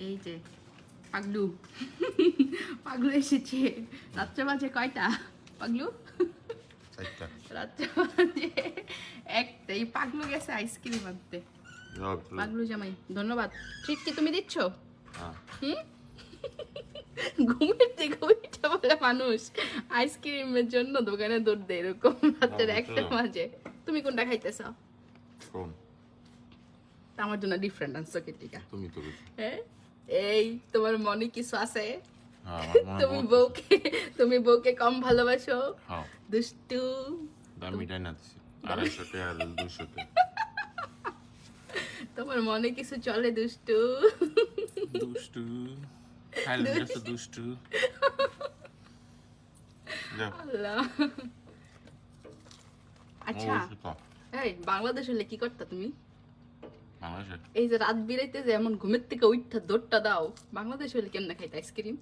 এই যে পাগলু পাগলু এসেছে। রাত্রে বাজে কয়টা পাগলু? রাত্রে বাজে একটা। এই পাগলু গেছে আইসক্রিম আনতে। পাগলু জামাই ধন্যবাদ। ট্রিট কি তুমি দিচ্ছ? হুম, ঘুমের থেকে উঠে বলে মানুষ আইসক্রিমের জন্য দোকানে দৌড় দেয় এরকম রাতের একটা মাঝে। তুমি কোনটা খাইতেছ? আমার জন্য ডিফারেন্ট আনছো কেটিকা। হ্যাঁ, এই তোমার মনে কিছু আছে? তুমি বউকে কম ভালোবাসো? দুষ্টু তোমার মনে কিছু চলে দুষ্টু? আল্লাহ। আচ্ছা, এই বাংলাদেশ হলে কি করতা তুমি? এই যে রাত বিরাইতে যে এমন ঘুমের থেকে উঠা দৌড়টা দাও, বাংলাদেশ হলে কেমনে খাইতে আইসক্রিম?